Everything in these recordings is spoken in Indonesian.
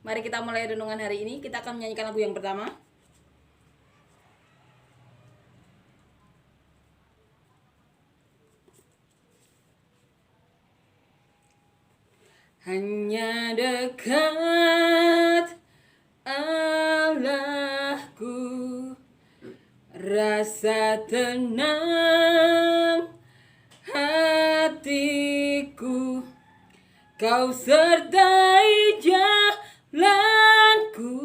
Mari kita mulai renungan hari ini. Kita akan menyanyikan lagu yang pertama. Hanya dekat Allahku, rasa tenang hatiku, Kau sertai jalanku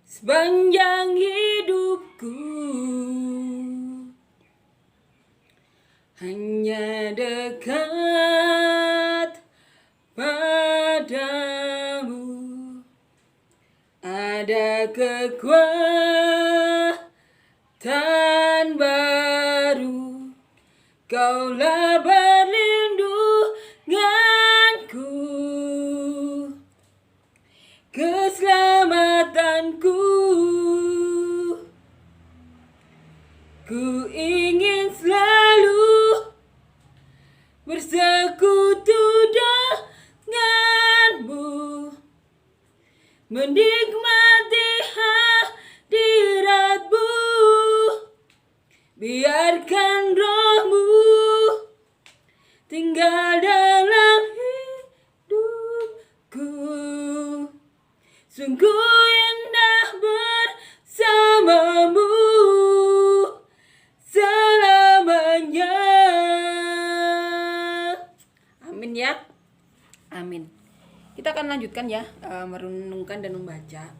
sepanjang hidupku. Hanya dekat padamu ada kekuatan baru, Kaulah perlindunganku, keselamatanku. Ku ingin selalu bersekutu denganmu, menikmati hadiratmu. Biarkan rohmu tinggal dalam hidupku. Sungguh indah bersamamu selamanya. Amin ya. Amin. Kita akan lanjutkan ya, merenungkan dan membaca.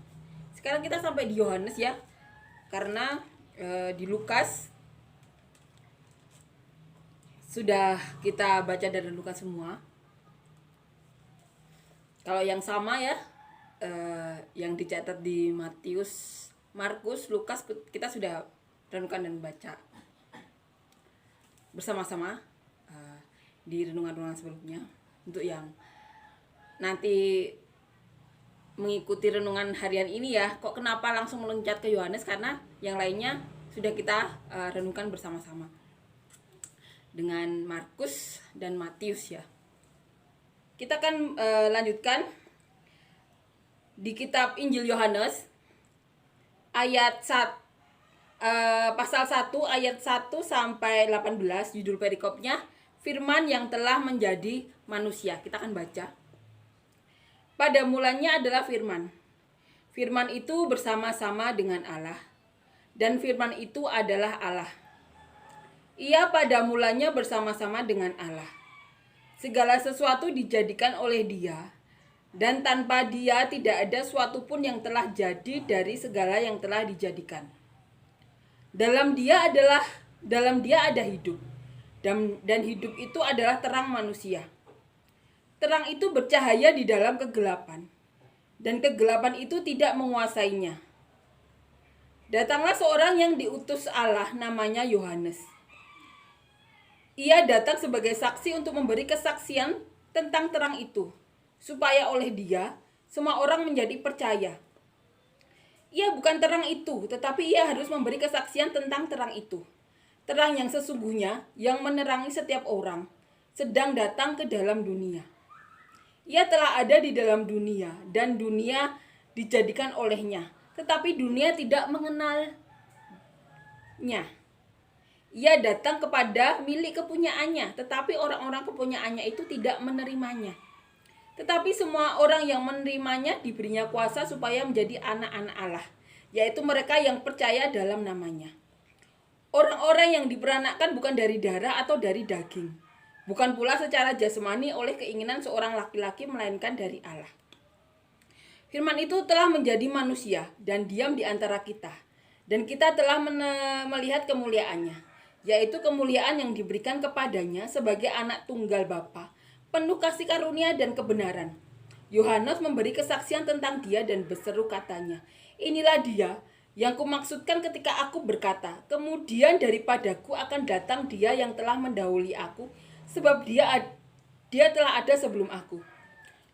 Sekarang kita sampai di Yohanes ya. Karena di Lukas sudah kita baca dan renungkan semua. Kalau yang sama ya, yang dicatat di Matius, Markus, Lukas, kita sudah renungkan dan baca bersama-sama di renungan-renungan sebelumnya. Untuk yang nanti mengikuti renungan harian ini ya, kok kenapa langsung meloncat ke Yohanes, karena yang lainnya sudah kita renungkan bersama-sama dengan Markus dan Matius ya. Kita akan lanjutkan di kitab Injil Yohanes ayat pasal 1 ayat 1 sampai 18. Judul perikopnya Firman yang telah menjadi manusia. Kita akan baca. Pada mulanya adalah Firman. Firman itu bersama-sama dengan Allah, dan Firman itu adalah Allah. Ia pada mulanya bersama-sama dengan Allah. Segala sesuatu dijadikan oleh Dia, dan tanpa Dia tidak ada suatu pun yang telah jadi dari segala yang telah dijadikan. Dalam Dia ada hidup, dan hidup itu adalah terang manusia. Terang itu bercahaya di dalam kegelapan, dan kegelapan itu tidak menguasainya. Datanglah seorang yang diutus Allah, namanya Yohanes. Ia datang sebagai saksi untuk memberi kesaksian tentang terang itu, supaya oleh Dia semua orang menjadi percaya. Ia bukan terang itu, tetapi ia harus memberi kesaksian tentang terang itu. Terang yang sesungguhnya, yang menerangi setiap orang, sedang datang ke dalam dunia. Ia telah ada di dalam dunia, dan dunia dijadikan olehnya, tetapi dunia tidak mengenalnya. Ia datang kepada milik kepunyaannya, tetapi orang-orang kepunyaannya itu tidak menerimanya. Tetapi semua orang yang menerimanya diberinya kuasa supaya menjadi anak-anak Allah, yaitu mereka yang percaya dalam namanya. Orang-orang yang diperanakkan bukan dari darah atau dari daging, bukan pula secara jasmani oleh keinginan seorang laki-laki, melainkan dari Allah. Firman itu telah menjadi manusia dan diam di antara kita, dan kita telah melihat kemuliaannya, yaitu kemuliaan yang diberikan kepadanya sebagai anak tunggal Bapa, penuh kasih karunia dan kebenaran. Yohanes memberi kesaksian tentang Dia dan berseru katanya, "Inilah Dia yang kumaksudkan ketika aku berkata, kemudian daripadaku akan datang Dia yang telah mendahului aku, sebab dia telah ada sebelum aku."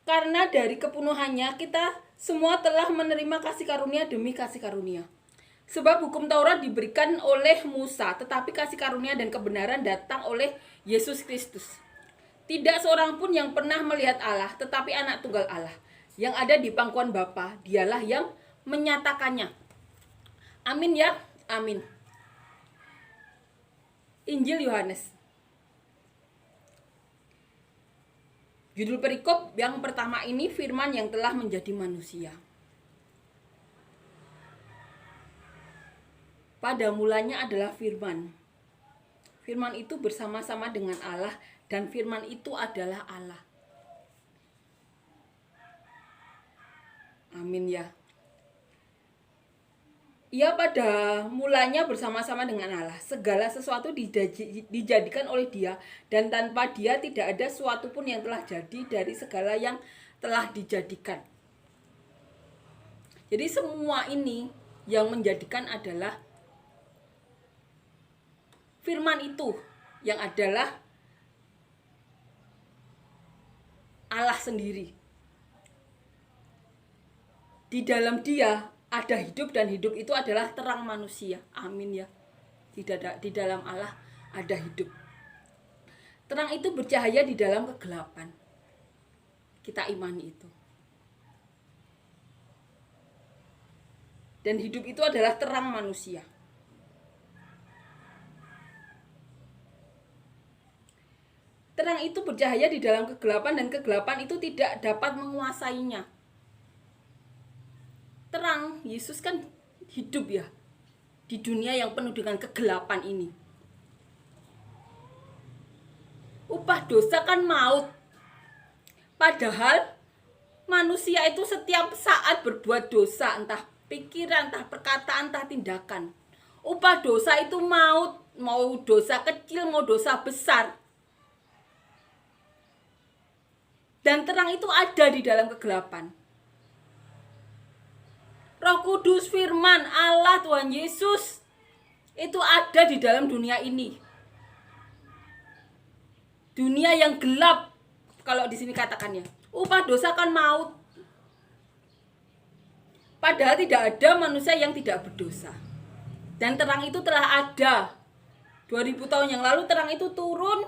Karena dari kepenuhannya kita semua telah menerima kasih karunia demi kasih karunia. Sebab hukum Taurat diberikan oleh Musa, tetapi kasih karunia dan kebenaran datang oleh Yesus Kristus. Tidak seorang pun yang pernah melihat Allah, tetapi anak tunggal Allah yang ada di pangkuan Bapa, dialah yang menyatakannya. Amin ya, amin. Injil Yohanes. Judul perikop yang pertama ini, firman yang telah menjadi manusia. Pada mulanya adalah firman. Firman itu bersama-sama dengan Allah, dan firman itu adalah Allah. Amin ya. Ia pada mulanya bersama-sama dengan Allah. Segala sesuatu dijadikan oleh Dia, dan tanpa Dia tidak ada sesuatu pun yang telah jadi dari segala yang telah dijadikan. Jadi semua ini yang menjadikan adalah firman itu, yang adalah Allah sendiri. Di dalam Dia ada hidup, dan hidup itu adalah terang manusia. Amin ya. Di dalam Allah ada hidup. Terang itu bercahaya di dalam kegelapan. Kita imani itu. Dan hidup itu adalah terang manusia. Terang itu bercahaya di dalam kegelapan, dan kegelapan itu tidak dapat menguasainya. Terang, Yesus kan hidup ya di dunia yang penuh dengan kegelapan ini. Upah dosa kan maut. Padahal manusia itu setiap saat berbuat dosa, entah pikiran, entah perkataan, entah tindakan. Upah dosa itu maut, mau dosa kecil, mau dosa besar. Dan terang itu ada di dalam kegelapan. Roh Kudus, firman Allah, Tuhan Yesus itu ada di dalam dunia ini. Dunia yang gelap, kalau di sini katakannya. Upah dosa kan maut. Padahal tidak ada manusia yang tidak berdosa. Dan terang itu telah ada. 2000 tahun yang lalu terang itu turun,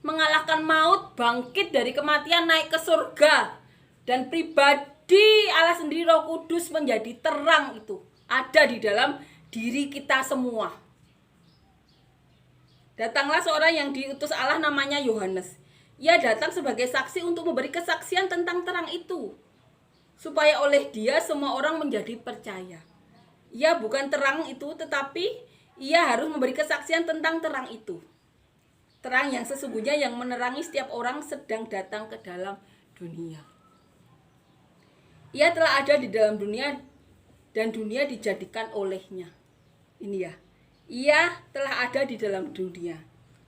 mengalahkan maut, bangkit dari kematian, naik ke surga. Dan pribadi Allah sendiri, Roh Kudus, menjadi terang itu. Ada di dalam diri kita semua. Datanglah seorang yang diutus Allah, namanya Yohanes. Ia datang sebagai saksi untuk memberi kesaksian tentang terang itu, supaya oleh dia semua orang menjadi percaya. Ia bukan terang itu, tetapi ia harus memberi kesaksian tentang terang itu. Terang yang sesungguhnya yang menerangi setiap orang sedang datang ke dalam dunia. Ia telah ada di dalam dunia, dan dunia dijadikan olehnya. Ini ya. Ia telah ada di dalam dunia,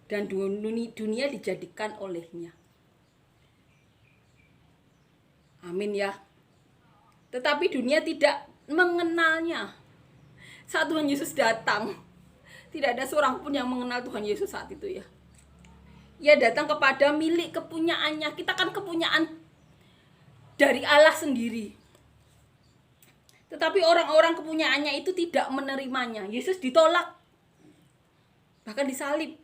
dan dunia dijadikan olehnya. Amin ya. Tetapi dunia tidak mengenalnya. Saat Tuhan Yesus datang, tidak ada seorang pun yang mengenal Tuhan Yesus saat itu ya. Ia datang kepada milik kepunyaannya. Kita kan kepunyaan dari Allah sendiri. Tetapi orang-orang kepunyaannya itu tidak menerimanya. Yesus ditolak, bahkan disalib.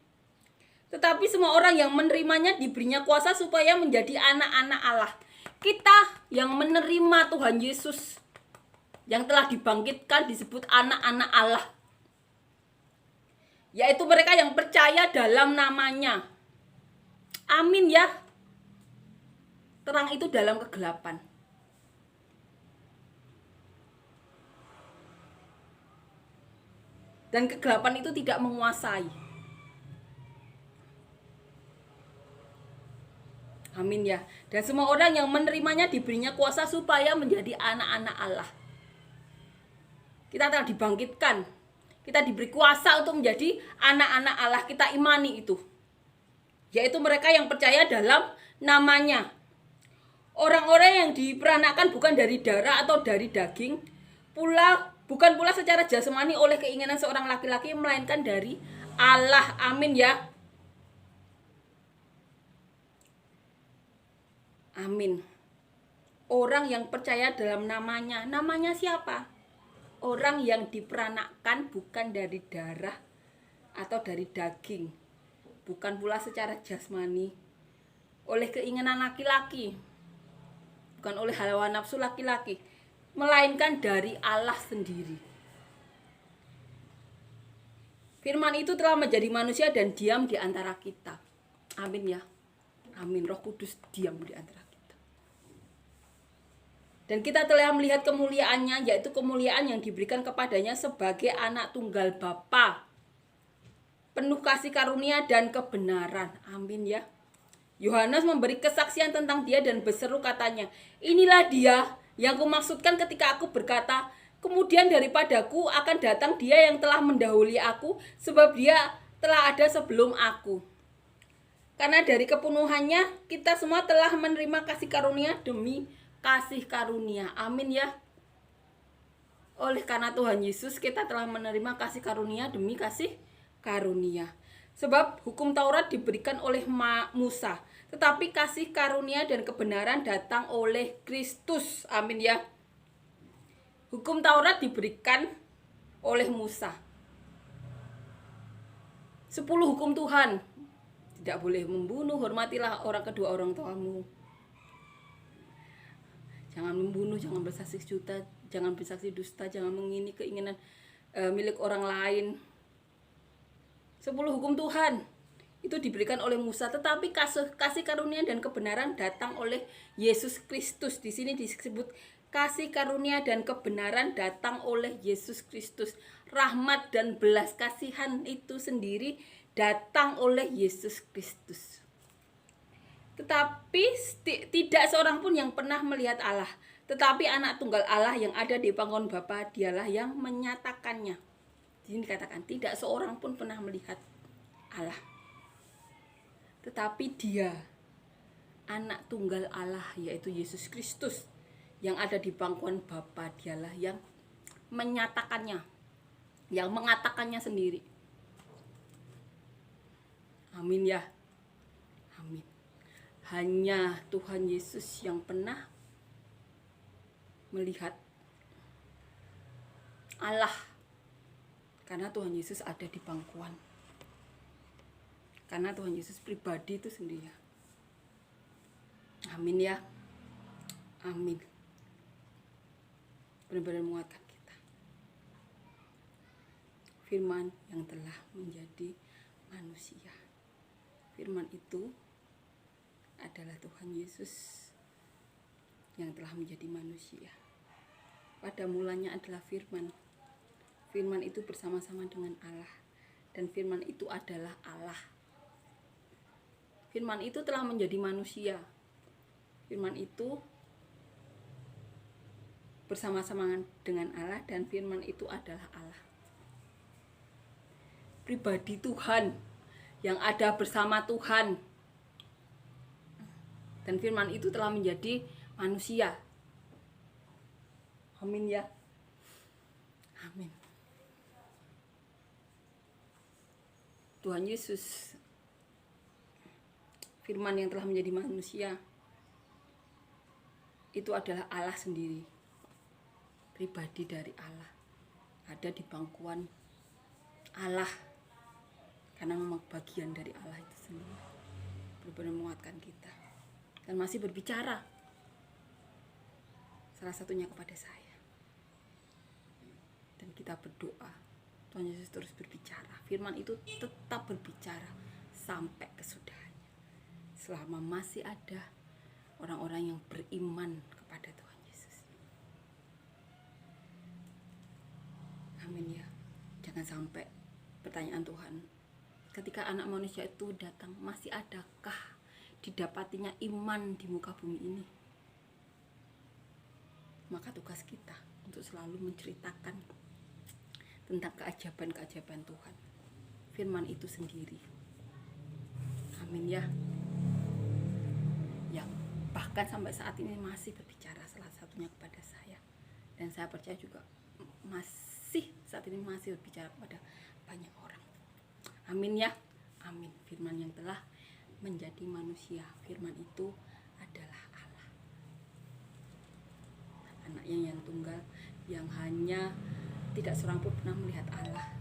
Tetapi semua orang yang menerimanya diberinya kuasa supaya menjadi anak-anak Allah. Kita yang menerima Tuhan Yesus, yang telah dibangkitkan, disebut anak-anak Allah. Yaitu mereka yang percaya dalam namanya. Amin ya. Terang itu dalam kegelapan. Dan kegelapan itu tidak menguasai. Amin ya. Dan semua orang yang menerimanya diberinya kuasa supaya menjadi anak-anak Allah. Kita telah dibangkitkan. Kita diberi kuasa untuk menjadi anak-anak Allah. Kita imani itu. Yaitu mereka yang percaya dalam namanya. Orang-orang yang diperanakan bukan dari darah atau dari daging, bukan pula secara jasmani oleh keinginan seorang laki-laki, melainkan dari Allah. Amin ya. Amin. Orang yang percaya dalam namanya. Namanya siapa? Orang yang diperanakkan bukan dari darah atau dari daging, bukan pula secara jasmani, oleh keinginan laki-laki, bukan oleh hawa nafsu laki-laki, melainkan dari Allah sendiri. Firman itu telah menjadi manusia dan diam di antara kita. Amin ya. Amin. Roh Kudus diam di antara kita. Dan kita telah melihat kemuliaannya, yaitu kemuliaan yang diberikan kepadanya sebagai anak tunggal Bapa, penuh kasih karunia dan kebenaran. Amin ya. Yohanes memberi kesaksian tentang dia dan berseru katanya, inilah dia yang kumaksudkan ketika aku berkata, kemudian daripadaku akan datang dia yang telah mendahului aku, sebab dia telah ada sebelum aku. Karena dari kepenuhannya kita semua telah menerima kasih karunia demi kasih karunia. Amin ya. Oleh karena Tuhan Yesus kita telah menerima kasih karunia demi kasih karunia. Sebab hukum Taurat diberikan oleh Musa, tetapi kasih karunia dan kebenaran datang oleh Kristus. Amin ya. Hukum Taurat diberikan oleh Musa. 10 hukum Tuhan. Tidak boleh membunuh, hormatilah kedua orang tuamu. Jangan membunuh, jangan bersaksi dusta, jangan mengingini keinginan milik orang lain. 10 hukum Tuhan itu diberikan oleh Musa, tetapi kasih karunia dan kebenaran datang oleh Yesus Kristus. Di sini disebut kasih karunia dan kebenaran datang oleh Yesus Kristus. Rahmat dan belas kasihan itu sendiri datang oleh Yesus Kristus. Tetapi tidak seorang pun yang pernah melihat Allah, tetapi anak tunggal Allah yang ada di pangkuan Bapa, dialah yang menyatakannya. Di sini dikatakan tidak seorang pun pernah melihat Allah, tetapi dia anak tunggal Allah, yaitu Yesus Kristus yang ada di pangkuan Bapa, dialah yang menyatakannya, yang mengatakannya sendiri. Amin ya. Amin. Hanya Tuhan Yesus yang pernah melihat Allah, karena Tuhan Yesus ada di pangkuan, karena Tuhan Yesus pribadi itu sendiri. Amin ya. Amin. Benar-benar menguatkan kita. Firman yang telah menjadi manusia. Firman itu adalah Tuhan Yesus yang telah menjadi manusia. Pada mulanya adalah firman. Firman itu bersama-sama dengan Allah, dan firman itu adalah Allah. Firman itu telah menjadi manusia. Firman itu bersama-sama dengan Allah, dan firman itu adalah Allah. Pribadi Tuhan yang ada bersama Tuhan. Dan firman itu telah menjadi manusia. Amin ya. Amin. Tuhan Yesus, firman yang telah menjadi manusia, itu adalah Allah sendiri. Pribadi dari Allah. Ada di pangkuan Allah. Karena memang bagian dari Allah itu sendiri. Benar-benar menguatkan kita. Dan masih berbicara. Salah satunya kepada saya. Dan kita berdoa, Tuhan Yesus terus berbicara. Firman itu tetap berbicara sampai kesudahannya. Selama masih ada orang-orang yang beriman kepada Tuhan Yesus. Amin ya. Jangan sampai pertanyaan Tuhan, ketika anak manusia itu datang, masih adakah didapatinya iman di muka bumi ini? Maka tugas kita untuk selalu menceritakan tentang keajaiban-keajaiban Tuhan, firman itu sendiri. Amin ya. Yang bahkan sampai saat ini masih berbicara, salah satunya kepada saya. Dan saya percaya juga masih saat ini masih berbicara kepada banyak orang. Amin ya. Amin. Firman yang telah menjadi manusia. Firman itu adalah Allah. Anaknya yang tunggal, yang hanya tidak seorang pun pernah melihat Allah,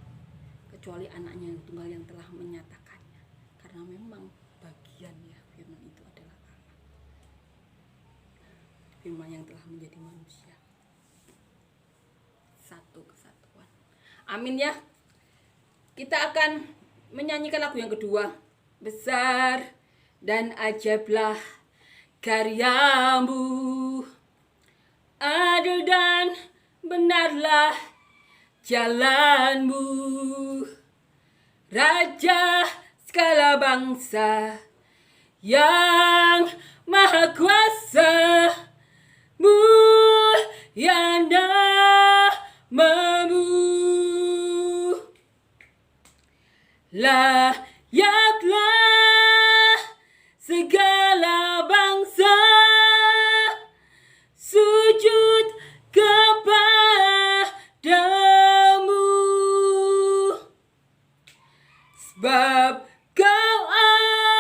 kecuali anaknya yang tunggal yang telah menyatakannya. Karena memang bagian ya, firman itu adalah firman yang telah menjadi manusia. Satu kesatuan. Amin ya. Kita akan menyanyikan lagu yang kedua. Besar dan ajaiblah karyamu, adil dan benarlah jalanmu, Raja segala bangsa yang maha kuasa, mulia namamu. Layaklah segala bangsa sujud kepadamu, sebab Kau Allah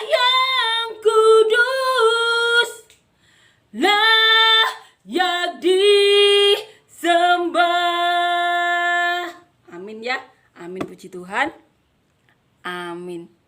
yang kudus, layak disembah. Amin ya. Amin, puji Tuhan. Amin.